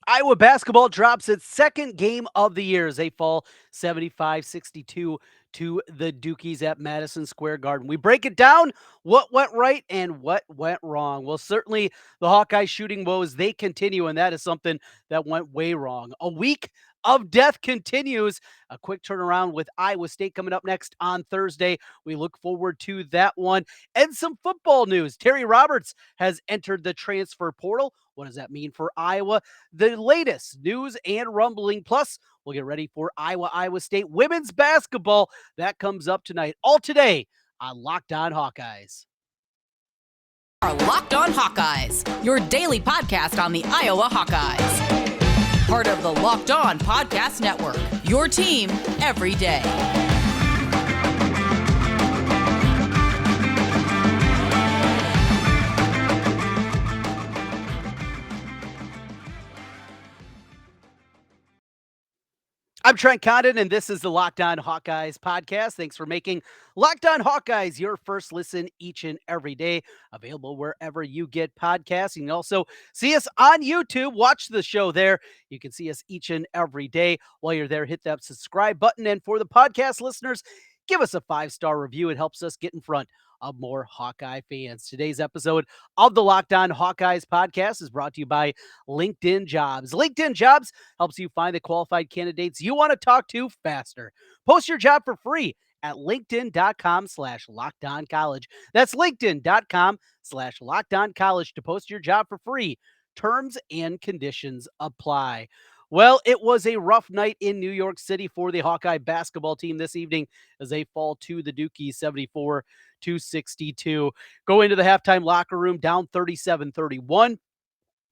Iowa basketball drops its second game of the year as they fall 75-62 to the Dukies at Madison Square Garden. We break it down, what went right and what went wrong. Well, certainly the Hawkeye shooting woes, they continue, and that is something that went way wrong. A week of death continues. A quick turnaround with Iowa State coming up next on Thursday. We look forward to that one. And some football news. Terry Roberts has entered the transfer portal. What does that mean for Iowa? The latest news and rumbling. Plus, we'll get ready for Iowa State women's basketball. That comes up tonight. All today on Locked On Hawkeyes. Our Locked On Hawkeyes, your daily podcast on the Iowa Hawkeyes. Part of the Locked On Podcast Network, your team every day. I'm Trent Condon, and this is the Locked On Hawkeyes podcast. Thanks for making Locked On Hawkeyes your first listen each and every day. Available wherever you get podcasts. You can also see us on YouTube. Watch the show there. You can see us each and every day. While you're there, hit that subscribe button. And for the podcast listeners, give us a 5-star review. It helps us get in front of more Hawkeye fans. Today's episode of the Locked On Hawkeyes podcast is brought to you by LinkedIn Jobs. LinkedIn Jobs helps you find the qualified candidates you want to talk to faster. Post your job for free at linkedin.com/lockedoncollege. That's linkedin.com/lockedoncollege to post your job for free. Terms and conditions apply. Well, it was a rough night in New York City for the Hawkeye basketball team this evening as they fall to the Dukies 74-62. Go into the halftime locker room down 37-31.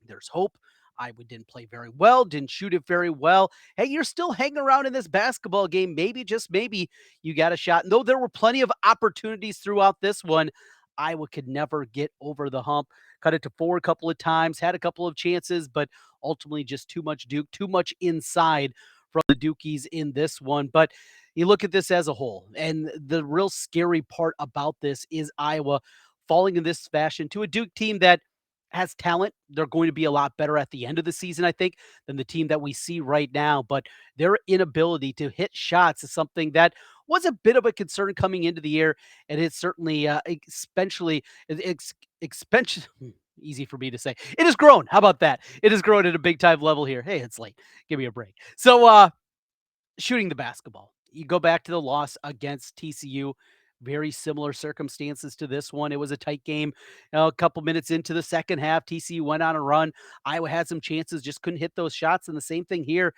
There's hope. Iowa didn't play very well, didn't shoot it very well. Hey, you're still hanging around in this basketball game. Maybe, just maybe, you got a shot. And though there were plenty of opportunities throughout this one, Iowa could never get over the hump. Cut it to 4 a couple of times, had a couple of chances, but ultimately just too much Duke, too much inside from the Dukies in this one. But you look at this as a whole, and the real scary part about this is Iowa falling in this fashion to a Duke team that has talent. They're going to be a lot better at the end of the season, I think, than the team that we see right now. But their inability to hit shots is something that was a bit of a concern coming into the year, and it's certainly, especially, easy for me to say. It has grown. How about that? It has grown at a big time level here. Hey, it's late. Give me a break. So, shooting the basketball. You go back to the loss against TCU. Very similar circumstances to this one. It was a tight game. A couple minutes into the second half, TCU went on a run. Iowa had some chances, just couldn't hit those shots. And the same thing here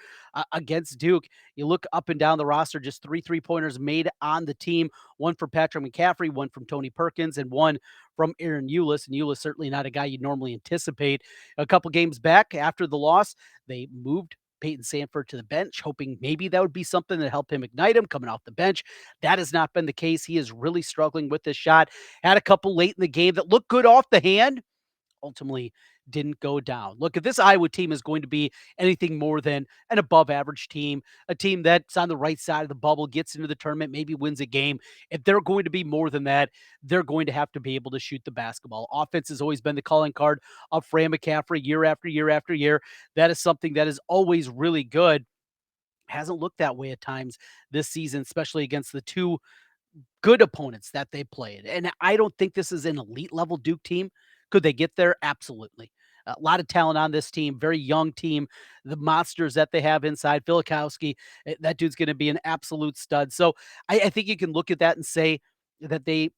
against Duke. You look up and down the roster, just 3 3-pointers made on the team. One from Patrick McCaffrey, one from Tony Perkins, and one from Aaron Eulis. And Eulis certainly not a guy you'd normally anticipate. A couple games back after the loss, they moved Peyton Sandford to the bench, hoping maybe that would be something that helped him ignite him coming off the bench. That has not been the case. He is really struggling with this shot. Had a couple late in the game that looked good off the hand, ultimately didn't go down. Look, if this Iowa team is going to be anything more than an above average team, a team that's on the right side of the bubble, gets into the tournament, maybe wins a game, if they're going to be more than that, they're going to have to be able to shoot the basketball. Offense has always been the calling card of Fran McCaffrey year after year after year. That is something that is always really good. Hasn't looked that way at times this season, especially against the two good opponents that they played. And I don't think this is an elite level Duke team. Could they get there? Absolutely. A lot of talent on this team, very young team. The monsters that they have inside, Filikowski, that dude's going to be an absolute stud. So I think you can look at that and say that they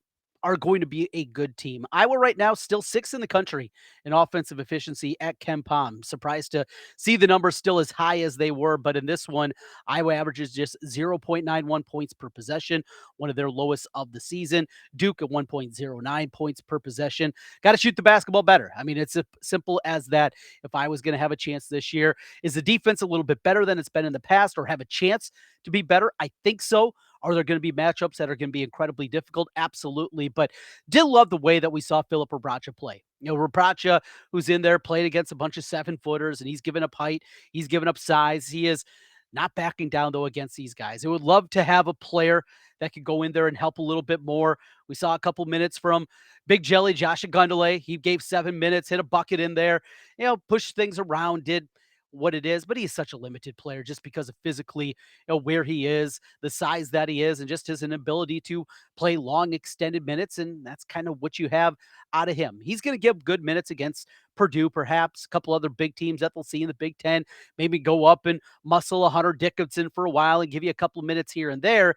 are going to be a good team. Iowa right now still 6th in the country in offensive efficiency at Ken Pom. Surprised to see the numbers still as high as they were, but in this one, Iowa averages just 0.91 points per possession, one of their lowest of the season. Duke at 1.09 points per possession. Got to shoot the basketball better. I mean, it's as simple as that. If I was going to have a chance this year, is the defense a little bit better than it's been in the past, or have a chance to be better? I think so. Are there going to be matchups that are going to be incredibly difficult? Absolutely. But did love the way that we saw Filip Rebraca play. You know, Rebraca, who's in there, played against a bunch of 7-footers, and he's given up height. He's given up size. He is not backing down, though, against these guys. I would love to have a player that could go in there and help a little bit more. We saw a couple minutes from Big Jelly, Josh Gundele. He gave 7 minutes, hit a bucket in there, pushed things around, did what it is, but he's such a limited player just because of physically, where he is, the size that he is, and just his inability to play long extended minutes. And that's kind of what you have out of him. He's going to give good minutes against Purdue, perhaps a couple other big teams that they'll see in the Big Ten, maybe go up and muscle a Hunter Dickinson for a while and give you a couple of minutes here and there,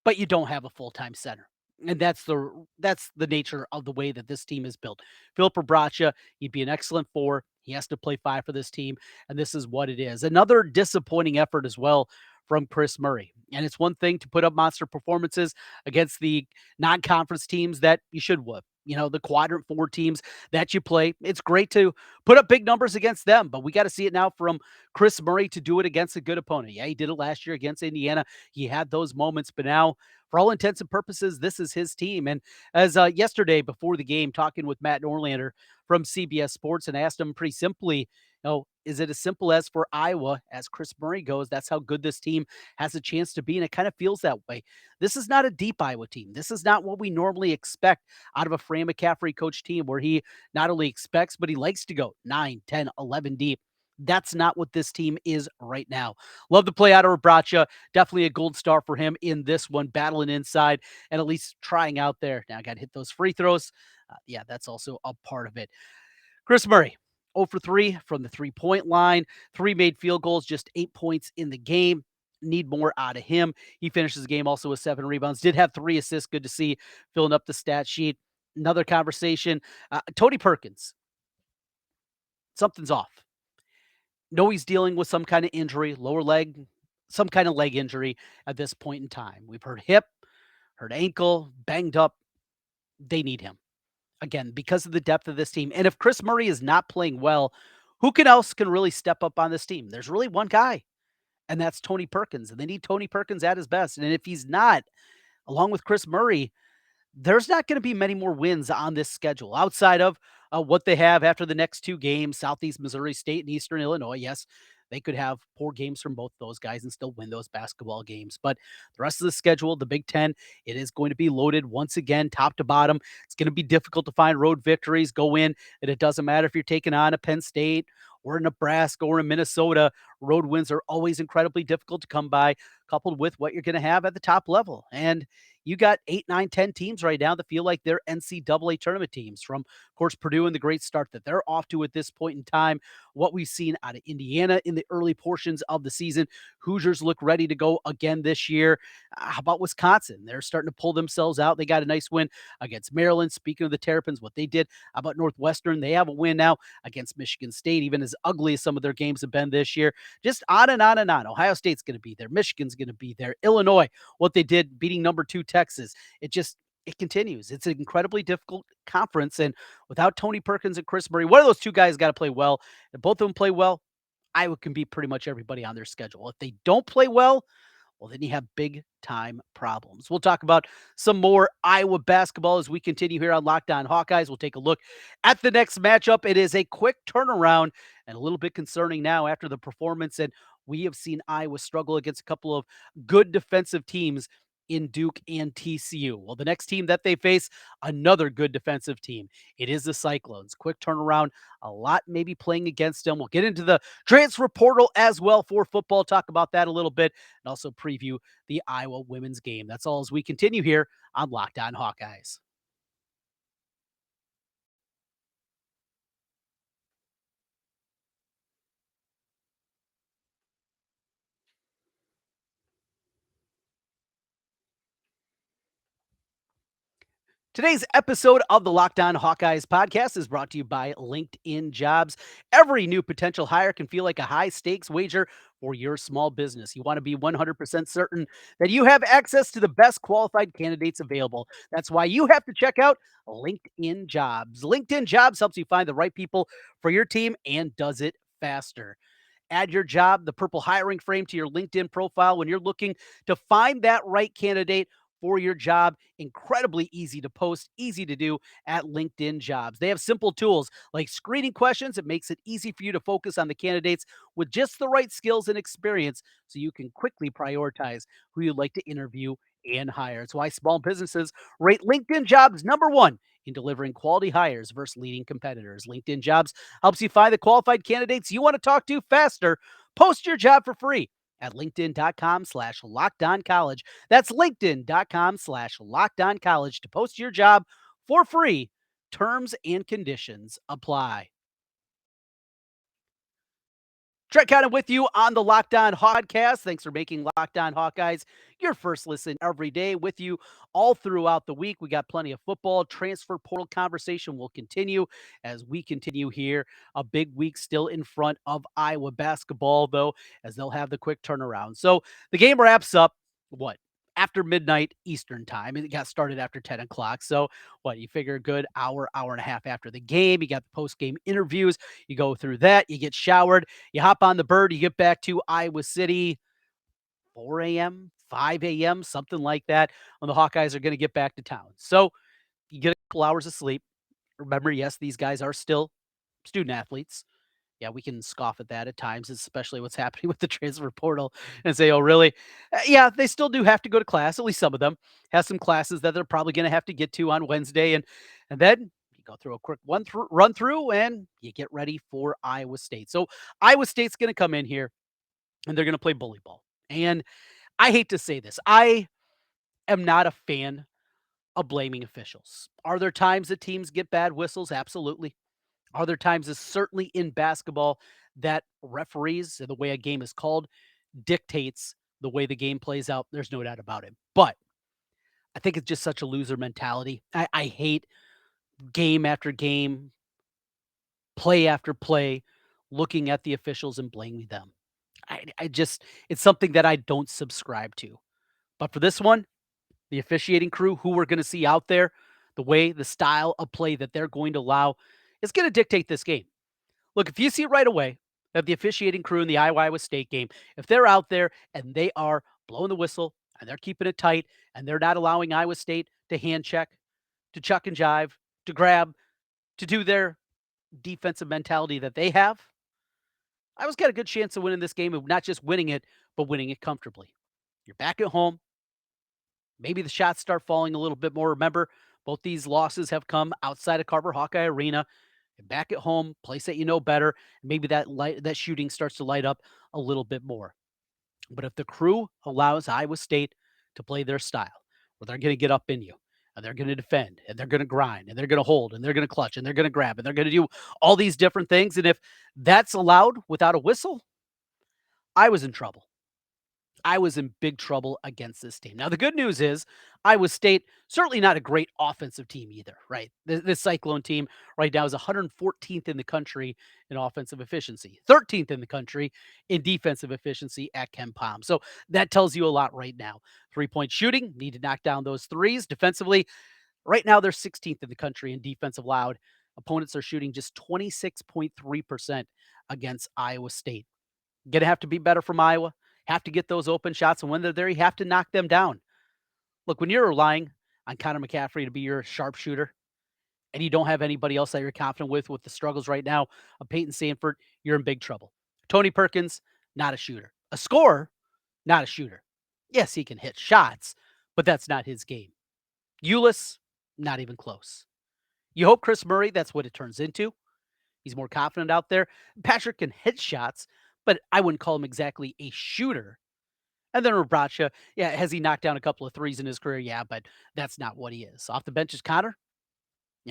but you don't have a full-time center. And that's the nature of the way that this team is built. Philip Bracha, he'd be an excellent four. He has to play five for this team, and this is what it is. Another disappointing effort as well from Chris Murray. And it's one thing to put up monster performances against the non-conference teams that you should would. The quadrant four teams that you play. It's great to put up big numbers against them, but we got to see it now from Chris Murray to do it against a good opponent. Yeah, he did it last year against Indiana. He had those moments, but now for all intents and purposes, this is his team. And as yesterday before the game, talking with Matt Norlander from CBS Sports, and asked him pretty simply, is it as simple as for Iowa, as Chris Murray goes, that's how good this team has a chance to be? And it kind of feels that way. This is not a deep Iowa team. This is not what we normally expect out of a Fran McCaffrey coach team, where he not only expects, but he likes to go 9, 10, 11 deep. That's not what this team is right now. Love the play out of Bracha. Definitely a gold star for him in this one, battling inside and at least trying out there. Now, got to hit those free throws. Yeah, that's also a part of it. Chris Murray, 0 for 3 from the three-point line. 3 made field goals, just 8 points in the game. Need more out of him. He finishes the game also with 7 rebounds. Did have 3 assists. Good to see, filling up the stat sheet. Another conversation. Tony Perkins. Something's off. Know he's dealing with some kind of injury, lower leg, some kind of leg injury at this point in time. We've heard hip, heard ankle, banged up. They need him. Again, because of the depth of this team. And if Chris Murray is not playing well, who else can really step up on this team? There's really one guy, and that's Tony Perkins. And they need Tony Perkins at his best. And if he's not, along with Chris Murray, there's not going to be many more wins on this schedule outside of what they have after the next 2 games, Southeast Missouri State and Eastern Illinois. Yes, they could have poor games from both those guys and still win those basketball games. But the rest of the schedule, the Big Ten, it is going to be loaded once again, top to bottom. It's going to be difficult to find road victories, go in, and it doesn't matter if you're taking on a Penn State or a Nebraska or a Minnesota. Road wins are always incredibly difficult to come by, coupled with what you're going to have at the top level. And you got 8, 9, 10 teams right now that feel like they're NCAA tournament teams, from, of course, Purdue and the great start that they're off to at this point in time. What we've seen out of Indiana in the early portions of the season. Hoosiers look ready to go again this year. How about Wisconsin? They're starting to pull themselves out. They got a nice win against Maryland. Speaking of the Terrapins, what they did. How about Northwestern? They have a win now against Michigan State, even as ugly as some of their games have been this year. Just on and on and on. Ohio State's going to be there. Michigan's going to be there. Illinois, what they did, beating number 2 Texas. It continues. It's an incredibly difficult conference. And without Tony Perkins and Chris Murray, one of those 2 guys got to play well. If both of them play well, Iowa can beat pretty much everybody on their schedule. If they don't play well, then you have big time problems. We'll talk about some more Iowa basketball as we continue here on Locked On Hawkeyes. We'll take a look at the next matchup. It is a quick turnaround and a little bit concerning now after the performance. And we have seen Iowa struggle against a couple of good defensive teams in Duke and TCU. Well, the next team that they face, another good defensive team. It is the Cyclones. Quick turnaround, a lot maybe playing against them. We'll get into the transfer portal as well for football, talk about that a little bit, and also preview the Iowa women's game. That's all as we continue here on Locked On Hawkeyes. Today's episode of the Locked On Hawkeyes podcast is brought to you by LinkedIn Jobs. Every new potential hire can feel like a high-stakes wager for your small business. You want to be 100% certain that you have access to the best qualified candidates available. That's why you have to check out LinkedIn Jobs. LinkedIn Jobs helps you find the right people for your team and does it faster. Add your job, the purple hiring frame, to your LinkedIn profile when you're looking to find that right candidate for your job. Incredibly easy to post, easy to do at LinkedIn Jobs. They have simple tools like screening questions. It makes it easy for you to focus on the candidates with just the right skills and experience so you can quickly prioritize who you'd like to interview and hire. It's why small businesses rate LinkedIn Jobs #1 in delivering quality hires versus leading competitors. LinkedIn Jobs helps you find the qualified candidates you want to talk to faster. Post your job for free at linkedin.com/lockedoncollege. That's linkedin.com/lockedoncollege to post your job for free. Terms and conditions apply. Trent Condon with you on the Locked On Podcast. Thanks for making Locked On Hawkeyes your first listen every day, with you all throughout the week. We got plenty of football. Transfer portal conversation will continue as we continue here. A big week still in front of Iowa basketball, though, as they'll have the quick turnaround. So the game wraps up, what, after midnight Eastern time. It got started after 10 o'clock. So what, you figure a good hour, hour and a half after the game. You got the post-game interviews. You go through that. You get showered. You hop on the bird. You get back to Iowa City, 4 a.m., 5 a.m., something like that, when the Hawkeyes are going to get back to town. So you get a couple hours of sleep. Remember, yes, these guys are still student athletes. Yeah, we can scoff at that at times, especially what's happening with the transfer portal, and say, oh, really? Yeah, they still do have to go to class. At least some of them have some classes that they're probably going to have to get to on Wednesday. And then you go through a quick run through and you get ready for Iowa State. So Iowa State's going to come in here and they're going to play bully ball. And I hate to say this, I am not a fan of blaming officials. Are there times that teams get bad whistles? Absolutely. Are there times, certainly in basketball, that referees and the way a game is called dictates the way the game plays out? There's no doubt about it. But I think it's just such a loser mentality. I hate game after game, play after play, looking at the officials and blaming them. I just, it's something that I don't subscribe to. But for this one, the officiating crew, who we're going to see out there, the way, the style of play that they're going to allow, is going to dictate this game. Look, if you see right away that the officiating crew in the Iowa State game, if they're out there and they are blowing the whistle and they're keeping it tight and they're not allowing Iowa State to hand check, to chuck and jive, to grab, to do their defensive mentality that they have, Iowa's got a good chance of winning this game, of not just winning it, but winning it comfortably. You're back at home. Maybe the shots start falling a little bit more. Remember, both these losses have come outside of Carver Hawkeye Arena. And back at home, place that you know better. Maybe that shooting starts to light up a little bit more. But if the crew allows Iowa State to play their style, where they're going to get up in you, and they're going to defend, and they're going to grind, and they're going to hold, and they're going to clutch, and they're going to grab, and they're going to do all these different things, and if that's allowed without a whistle, I was in trouble. I was in big trouble against this team. Now, the good news is Iowa State, certainly not a great offensive team either, right? This Cyclone team right now is 114th in the country in offensive efficiency, 13th in the country in defensive efficiency at Ken Palm. So that tells you a lot right now. 3-point shooting, need to knock down those threes. Defensively, right now they're 16th in the country in defensive allowed. Opponents are shooting just 26.3% against Iowa State. Going to have to be better from Iowa. Have to get those open shots, and when they're there, you have to knock them down. Look, when you're relying on Connor McCaffrey to be your sharpshooter, and you don't have anybody else that you're confident with the struggles right now of Peyton Sanford, you're in big trouble. Tony Perkins, not a shooter. A scorer, not a shooter. Yes, he can hit shots, but that's not his game. Ulis, not even close. You hope Chris Murray, that's what it turns into. He's more confident out there. Patrick can hit shots, but I wouldn't call him exactly a shooter. And then Rabracha, yeah, has he knocked down a couple of threes in his career? Yeah, but that's not what he is. Off the bench is Connor.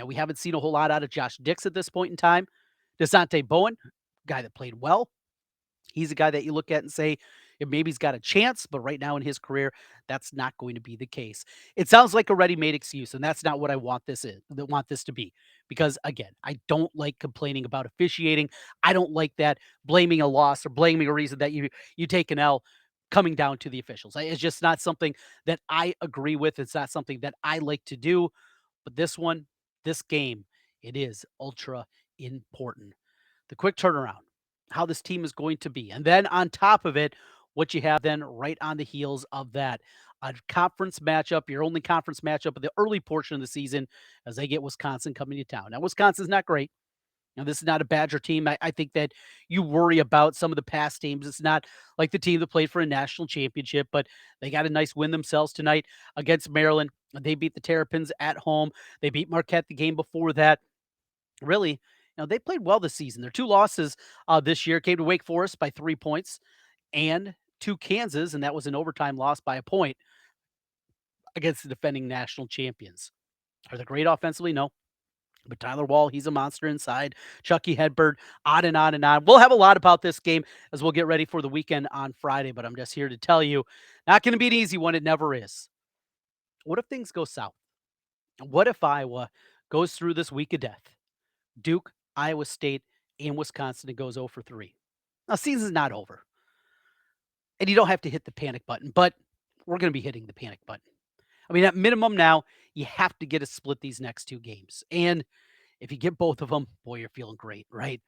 We haven't seen a whole lot out of Josh Dix at this point in time. DeSante Bowen, guy that played well. He's a guy that you look at and say, maybe he's got a chance, but right now in his career, that's not going to be the case. It sounds like a ready-made excuse, and that's not what I want this to be. Because again, I don't like complaining about officiating. I don't like that blaming a loss or blaming a reason that you take an L coming down to the officials. It's just not something that I agree with. It's not something that I like to do. But this game, it is ultra important. The quick turnaround, how this team is going to be. And then on top of it, what you have then right on the heels of that, a conference matchup, your only conference matchup of the early portion of the season, as they get Wisconsin coming to town. Now, Wisconsin's not great. This is not a Badger team. I think that you worry about some of the past teams. It's not like the team that played for a national championship, but they got a nice win themselves tonight against Maryland. They beat the Terrapins at home. They beat Marquette the game before that. Really, they played well this season. Their two losses this year came to Wake Forest by 3 points and to Kansas, and that was an overtime loss by a point against the defending national champions. Are they great offensively? No. But Tyler Wall, he's a monster inside. Chucky Hedberg, on and on and on. We'll have a lot about this game as we'll get ready for the weekend on Friday, but I'm just here to tell you, not going to be an easy one. It never is. What if things go south? What if Iowa goes through this week of death? Duke, Iowa State, and Wisconsin, it goes 0 for 3. Now, season's not over. And you don't have to hit the panic button, but we're going to be hitting the panic button. I mean, at minimum now, you have to get a split these next two games. And if you get both of them, boy, you're feeling great, right?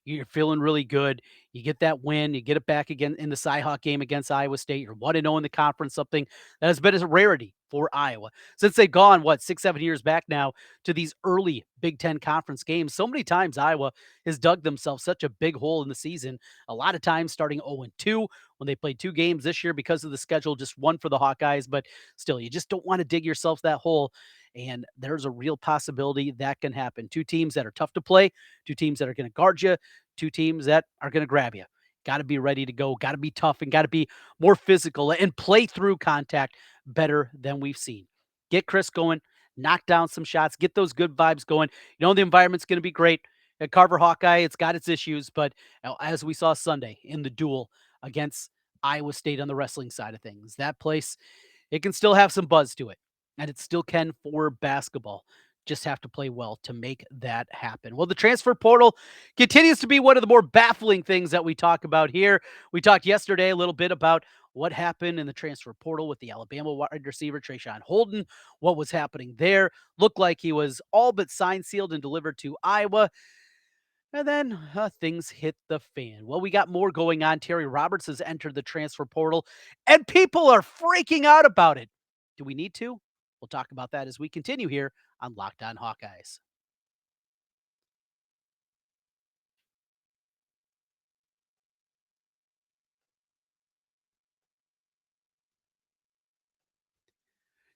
You're feeling really good. You get that win. You get it back again in the Cyhawk game against Iowa State. You're 1-0 in the conference, something that has been a rarity for Iowa since they've gone, 6-7 years back now to these early Big Ten conference games. So many times Iowa has dug themselves such a big hole in the season. A lot of times starting 0-2 when they played two games this year because of the schedule, just one for the Hawkeyes. But still, you just don't want to dig yourself that hole. And there's a real possibility that can happen. Two teams that are tough to play, two teams that are going to guard you, two teams that are going to grab you. Got to be ready to go, got to be tough, and got to be more physical and play through contact better than we've seen. Get Chris going, knock down some shots, get those good vibes going. The environment's going to be great. At Carver Hawkeye, it's got its issues, but as we saw Sunday in the duel against Iowa State on the wrestling side of things, that place, it can still have some buzz to it, and it still can for basketball. Just have to play well to make that happen. Well, the transfer portal continues to be one of the more baffling things that we talk about here. We talked yesterday a little bit about what happened in the transfer portal with the Alabama wide receiver Trayshawn Holden, what was happening there. Looked like he was all but signed, sealed, and delivered to Iowa. And then things hit the fan. Well, we got more going on. Terry Roberts has entered the transfer portal, and people are freaking out about it. Do we need to? We'll talk about that as we continue here on Locked On Hawkeyes.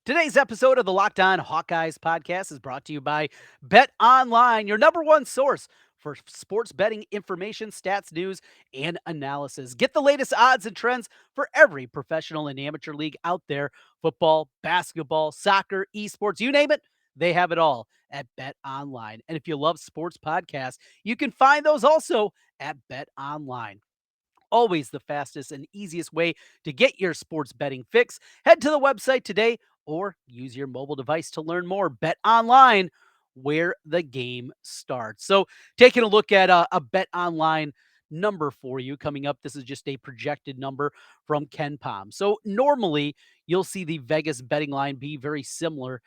Today's episode of the Locked On Hawkeyes podcast is brought to you by BetOnline, your number one source for sports betting information, stats, news, and analysis. Get the latest odds and trends for every professional and amateur league out there: football, basketball, soccer, esports, you name it, they have it all at BetOnline. And if you love sports podcasts, you can find those also at BetOnline. Always the fastest and easiest way to get your sports betting fix. Head to the website today or use your mobile device to learn more. Bet online, where the game starts. So, taking a look at a Bet Online number for you coming up. This is just a projected number from Ken Pom. So, normally you'll see the Vegas betting line be very similar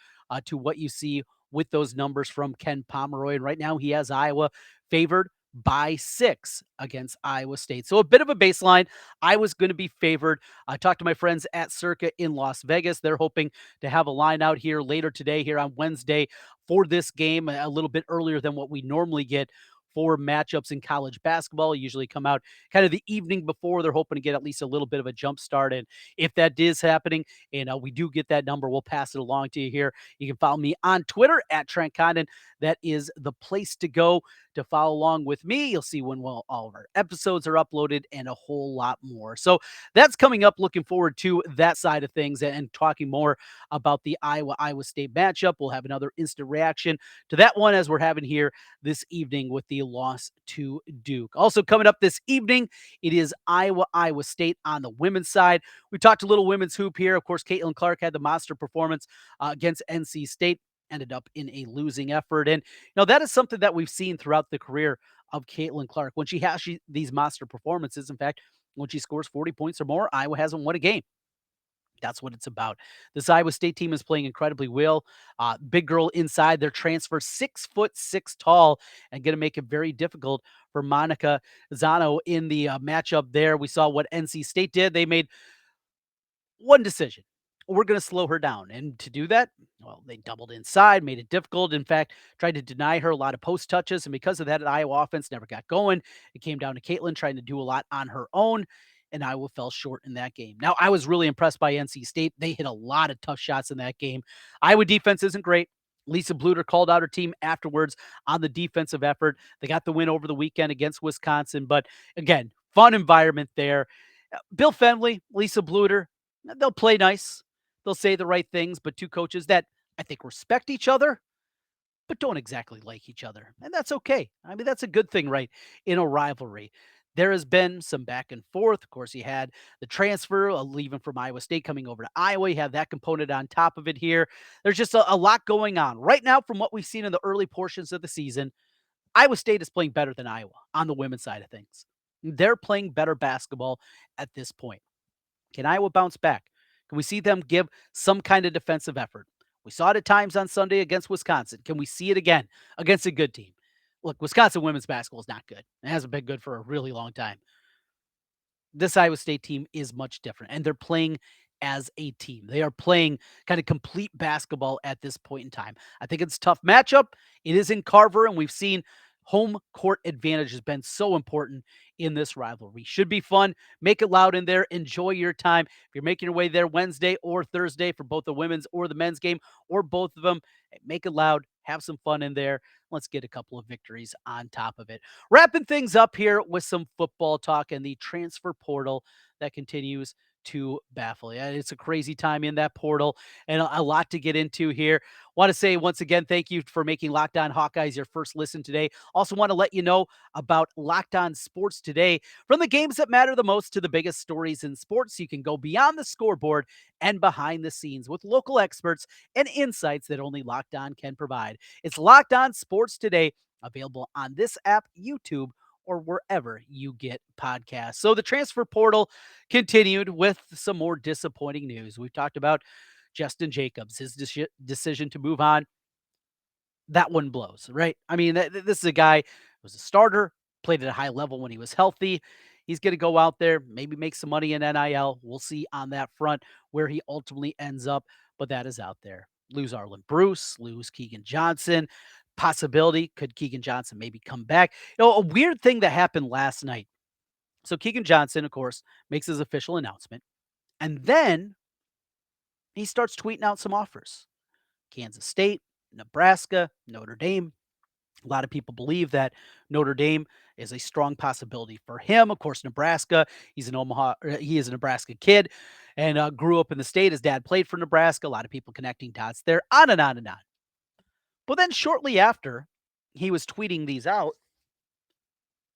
to what you see with those numbers from Ken Pomeroy. And right now he has Iowa favored by 6 against Iowa State. So a bit of a baseline. Iowa's going to be favored. I talked to my friends at Circa in Las Vegas. They're hoping to have a line out here later today, here on Wednesday, for this game, a little bit earlier than what we normally get for matchups in college basketball. Usually come out kind of the evening before. They're hoping to get at least a little bit of a jump start. And if that is happening, and we do get that number, we'll pass it along to you here. You can follow me on Twitter at Trent Condon. That is the place to go to follow along with me. You'll see when all of our episodes are uploaded and a whole lot more. So that's coming up. Looking forward to that side of things and talking more about the Iowa State matchup. We'll have another instant reaction to that one as we're having here this evening with the loss to Duke. Also coming up this evening, it is Iowa State on the women's side. We talked a little women's hoop here. Of course, Caitlin Clark had the monster performance against NC State. Ended up in a losing effort. And, that is something that we've seen throughout the career of Caitlin Clark. When she has these monster performances, in fact, when she scores 40 points or more, Iowa hasn't won a game. That's what it's about. This Iowa State team is playing incredibly well. Big girl inside their transfer, 6'6" tall, and going to make it very difficult for Monica Zano in the matchup there. We saw what NC State did. They made one decision. we're going to slow her down. And to do that, well, they doubled inside, made it difficult. In fact, tried to deny her a lot of post touches. And because of that, the Iowa offense never got going. It came down to Caitlin trying to do a lot on her own, and Iowa fell short in that game. Now, I was really impressed by NC State. They hit a lot of tough shots in that game. Iowa defense isn't great. Lisa Bluter called out her team afterwards on the defensive effort. They got the win over the weekend against Wisconsin. But again, fun environment there. Bill Fenley, Lisa Bluter, they'll play nice. They'll say the right things, but two coaches that I think respect each other, but don't exactly like each other. And that's okay. I mean, that's a good thing, right? In a rivalry. There has been some back and forth. Of course, you had the transfer, leaving from Iowa State, coming over to Iowa. You have that component on top of it here. There's just a lot going on. Right now, from what we've seen in the early portions of the season, Iowa State is playing better than Iowa on the women's side of things. They're playing better basketball at this point. Can Iowa bounce back? Can we see them give some kind of defensive effort? We saw it at times on Sunday against Wisconsin. Can we see it again against a good team? Look, Wisconsin women's basketball is not good. It hasn't been good for a really long time. This Iowa State team is much different, and they're playing as a team. They are playing kind of complete basketball at this point in time. I think it's a tough matchup. It is in Carver, and we've seen home court advantage has been so important in this rivalry. Should be fun. Make it loud in there. Enjoy your time. If you're making your way there Wednesday or Thursday for both the women's or the men's game or both of them, make it loud. Have some fun in there. Let's get a couple of victories on top of it. Wrapping things up here with some football talk and the transfer portal that continues to baffle. Yeah, it's a crazy time in that portal and a lot to get into here. Want to say once again, thank you for making Locked On Hawkeyes your first listen today. Also want to let you know about Locked On Sports Today. From the games that matter the most to the biggest stories in sports, you can go beyond the scoreboard and behind the scenes with local experts and insights that only Locked On can provide. It's Locked On Sports Today, available on this app, YouTube, or wherever you get podcasts. So the transfer portal continued with some more disappointing news. We've talked about Justin Jacobs, his decision to move on. That one blows, right? I mean, this is a guy who was a starter, played at a high level when he was healthy. He's going to go out there, maybe make some money in NIL. We'll see on that front where he ultimately ends up, but that is out there. Lose Arlen Bruce, lose Keegan Johnson. Possibility, could Keegan Johnson maybe come back? A weird thing that happened last night. So Keegan Johnson, of course, makes his official announcement, and then he starts tweeting out some offers. Kansas State, Nebraska, Notre Dame. A lot of people believe that Notre Dame is a strong possibility for him. Of course, Nebraska, he's an Omaha, he is a Nebraska kid and grew up in the state. His dad played for Nebraska. A lot of people connecting dots there, on and on and on. But then shortly after he was tweeting these out,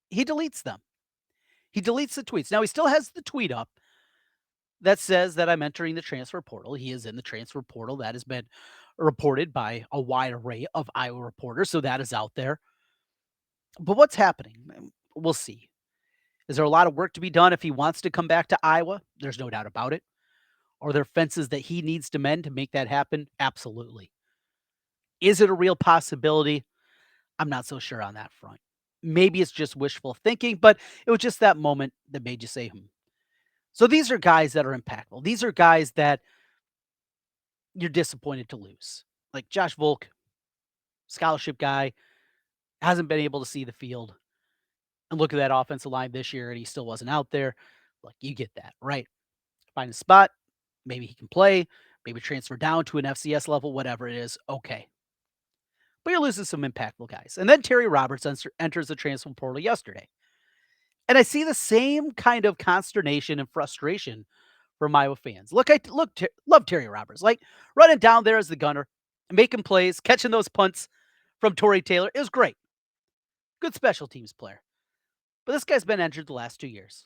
he deletes them. He deletes the tweets. Now, he still has the tweet up that says that I'm entering the transfer portal. He is in the transfer portal. That has been reported by a wide array of Iowa reporters. So that is out there. But what's happening? We'll see. Is there a lot of work to be done if he wants to come back to Iowa? There's no doubt about it. Are there fences that he needs to mend to make that happen? Absolutely. Is it a real possibility? I'm not so sure on that front. Maybe it's just wishful thinking, but it was just that moment that made you say, So these are guys that are impactful. These are guys that you're disappointed to lose. Like Josh Volk, scholarship guy, hasn't been able to see the field. And look at that offensive line this year, and he still wasn't out there. Like, you get that, right? Find a spot. Maybe he can play. Maybe transfer down to an FCS level, whatever it is. Okay. But you're losing some impactful guys. And then Terry Roberts enters the transfer portal yesterday. And I see the same kind of consternation and frustration from Iowa fans. Love Terry Roberts. Like, running down there as the gunner, making plays, catching those punts from Torrey Taylor is great. Good special teams player. But this guy's been injured the last 2 years.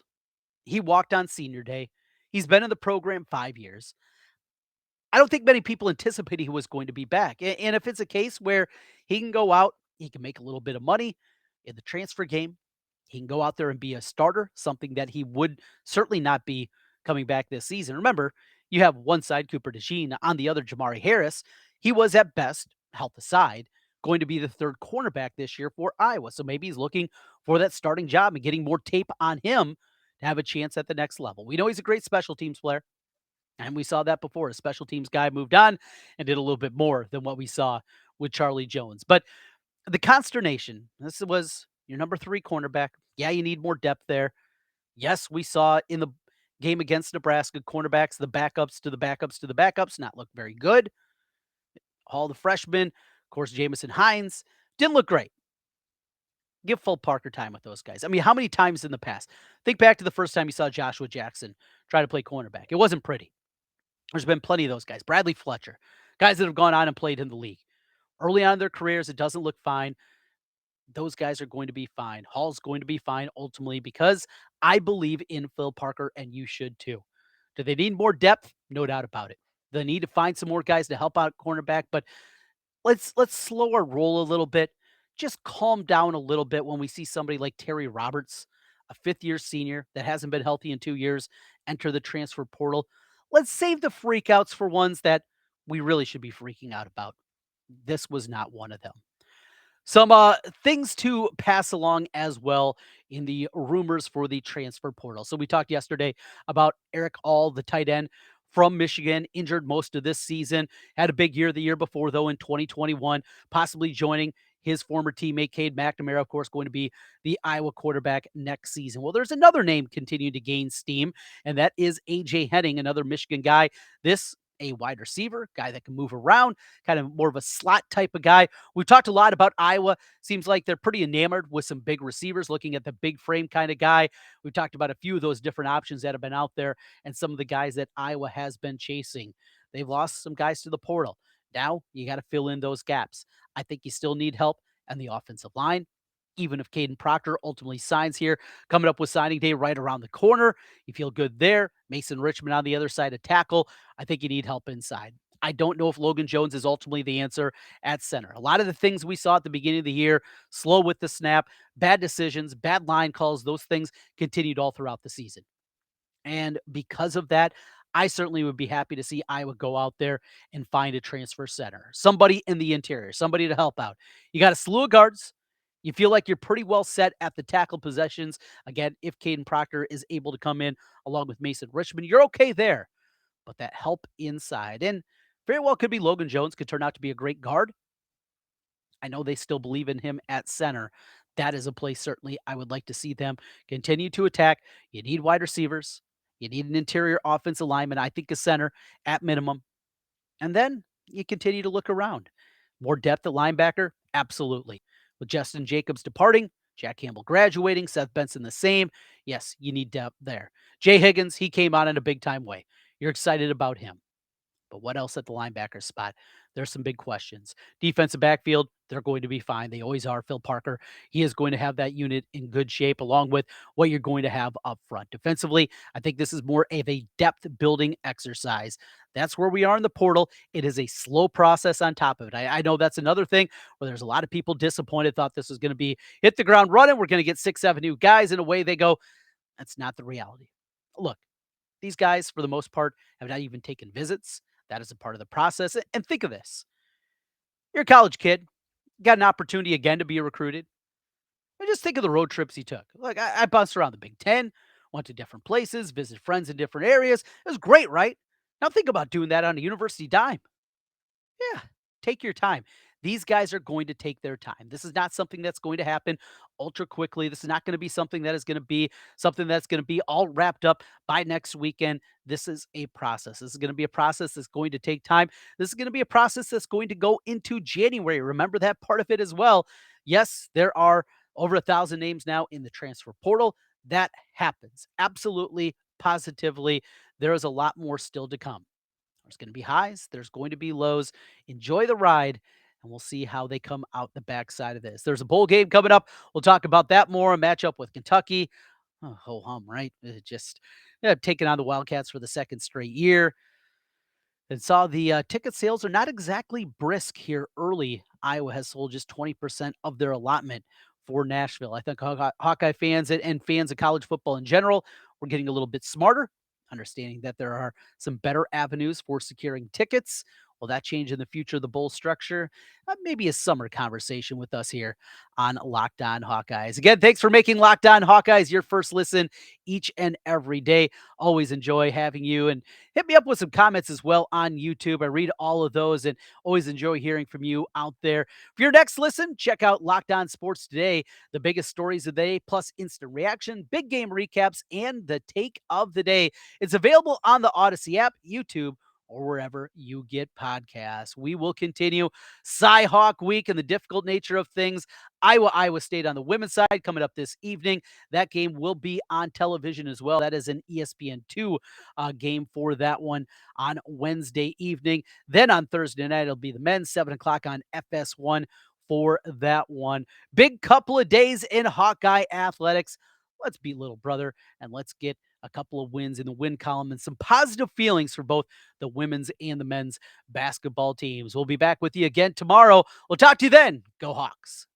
He walked on senior day. He's been in the program 5 years. I don't think many people anticipated he was going to be back. And if it's a case where he can go out, he can make a little bit of money in the transfer game, he can go out there and be a starter, something that he would certainly not be coming back this season. Remember, you have one side Cooper DeJean, on the other Jamari Harris. He was at best, health aside, going to be the third cornerback this year for Iowa. So maybe he's looking for that starting job and getting more tape on him to have a chance at the next level. We know he's a great special teams player. And we saw that before. A special teams guy moved on and did a little bit more than what we saw with Charlie Jones. But the consternation, this was your number 3 cornerback. Yeah, you need more depth there. Yes, we saw in the game against Nebraska, cornerbacks, the backups to the backups to the backups, not look very good. All the freshmen, of course, Jamison Hines, didn't look great. Give Phil Parker time with those guys. I mean, how many times in the past? Think back to the first time you saw Joshua Jackson try to play cornerback. It wasn't pretty. There's been plenty of those guys. Bradley Fletcher, guys that have gone on and played in the league. Early on in their careers, it doesn't look fine. Those guys are going to be fine. Hall's going to be fine ultimately because I believe in Phil Parker, and you should too. Do they need more depth? No doubt about it. They need to find some more guys to help out cornerback, but let's slow our roll a little bit. Just calm down a little bit when we see somebody like Terry Roberts, a fifth-year senior that hasn't been healthy in 2 years, enter the transfer portal. Let's save the freakouts for ones that we really should be freaking out about. This was not one of them. Some things to pass along as well in the rumors for the transfer portal. So we talked yesterday about Eric All, the tight end from Michigan, injured most of this season, had a big year the year before, though, in 2021, possibly joining his former teammate Cade McNamara, of course, going to be the Iowa quarterback next season. Well, there's another name continuing to gain steam, and that is A.J. Henning, another Michigan guy. This a wide receiver, guy that can move around, kind of more of a slot type of guy. We've talked a lot about Iowa. Seems like they're pretty enamored with some big receivers, looking at the big frame kind of guy. We've talked about a few of those different options that have been out there and some of the guys that Iowa has been chasing. They've lost some guys to the portal. Now you got to fill in those gaps. I think you still need help on the offensive line. Even if Caden Proctor ultimately signs here, coming up with signing day right around the corner, you feel good there. Mason Richmond on the other side of tackle. I think you need help inside. I don't know if Logan Jones is ultimately the answer at center. A lot of the things we saw at the beginning of the year, slow with the snap, bad decisions, bad line calls, those things continued all throughout the season. And because of that, I certainly would be happy to see Iowa go out there and find a transfer center, somebody in the interior, somebody to help out. You got a slew of guards. You feel like you're pretty well set at the tackle possessions. Again, if Caden Proctor is able to come in along with Mason Richmond, you're okay there. But that help inside, and very well could be Logan Jones, could turn out to be a great guard. I know they still believe in him at center. That is a place certainly I would like to see them continue to attack. You need wide receivers. You need an interior offensive lineman. I think a center at minimum. And then you continue to look around. More depth at linebacker? Absolutely. With Justin Jacobs departing, Jack Campbell graduating, Seth Benson the same. Yes, you need depth there. Jay Higgins, he came on in a big time way. You're excited about him. But what else at the linebacker spot? There's some big questions. Defensive backfield, they're going to be fine. They always are. Phil Parker, he is going to have that unit in good shape along with what you're going to have up front. Defensively, I think this is more of a depth building exercise. That's where we are in the portal. It is a slow process on top of it. I know that's another thing where there's a lot of people disappointed, thought this was going to be hit the ground running. We're going to get 6, 7 new guys, and away they go. That's not the reality. Look, these guys, for the most part, have not even taken visits. That is a part of the process. And think of this. You're a college kid, got an opportunity again to be recruited. And just think of the road trips he took. Like, I bounced around the Big Ten, went to different places, visited friends in different areas. It was great, right? Now think about doing that on a university dime. Yeah, take your time. These guys are going to take their time. This is not something that's going to happen ultra quickly. This is not going to be something that is going to be something that's going to be all wrapped up by next weekend. This is a process. This is going to be a process that's going to take time. This is going to be a process that's going to go into January. Remember that part of it as well. Yes, there are over 1,000 names now in the transfer portal. That happens. Absolutely, positively. There is a lot more still to come. There's going to be highs, there's going to be lows. Enjoy the ride, and we'll see how they come out the backside of this. There's a bowl game coming up. We'll talk about that more. A matchup with Kentucky. Oh, ho hum, right? Just taking on the Wildcats for the second straight year. And saw the ticket sales are not exactly brisk here early. Iowa has sold just 20% of their allotment for Nashville. I think Hawkeye fans and fans of college football in general, we're getting a little bit smarter, understanding that there are some better avenues for securing tickets. Will that change in the future of the bowl structure? Maybe a summer conversation with us here on Locked On Hawkeyes. Again, thanks for making Locked On Hawkeyes your first listen each and every day. Always enjoy having you, and hit me up with some comments as well on YouTube. I read all of those and always enjoy hearing from you out there. For your next listen, check out Locked On Sports Today, the biggest stories of the day, plus instant reaction, big game recaps, and the take of the day. It's available on the Odyssey app, YouTube, or wherever you get podcasts. We will continue Cy-Hawk Week and the difficult nature of things. Iowa State on the women's side coming up this evening. That game will be on television as well. That is an ESPN2 game for that one on Wednesday evening. Then on Thursday night, it'll be the men's 7 o'clock on FS1 for that one. Big couple of days in Hawkeye athletics. Let's beat little brother and let's get a couple of wins in the win column and some positive feelings for both the women's and the men's basketball teams. We'll be back with you again tomorrow. We'll talk to you then. Go Hawks.